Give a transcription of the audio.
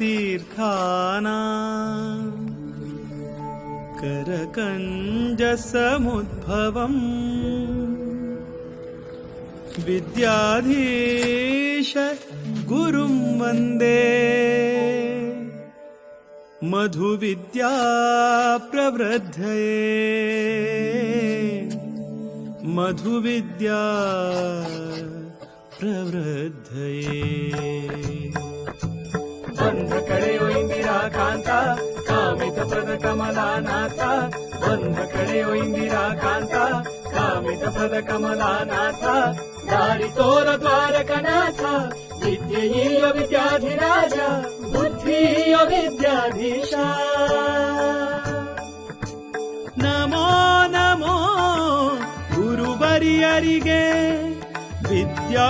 विद्याधिराजतीर्थाना करकञ्जसमुद्भवम् विद्याधीश गुरुं वन्दे मधुविद्या प्रवृद्धये मधुविद्या प्रवृद्धये बंध कಳೆಯೋ ಇಂದಿರಾ ಕಾಂತ ಕಾಮಿತ ಪದ ಕಮಲಾನಾಥ बंध कಳೆಯೋ ಇಂದಿರಾ ಕಾಂತ ಕಾಮಿತ ಪದ ಕಮಲಾನಾಥ ದಾರಿ ತೋರ ದ್ವಾರಕನಾಥ ವಿದ್ಯೆಯೀಯ ವಿದ್ಯಾಧಿರಾಜ ಬುದ್ಧಿಯ ವಿದ್ಯಾಧೀಶ ನಮೋ ನಮೋ ಗುರುವರಿಯರಿಗೆ ವಿದ್ಯಾ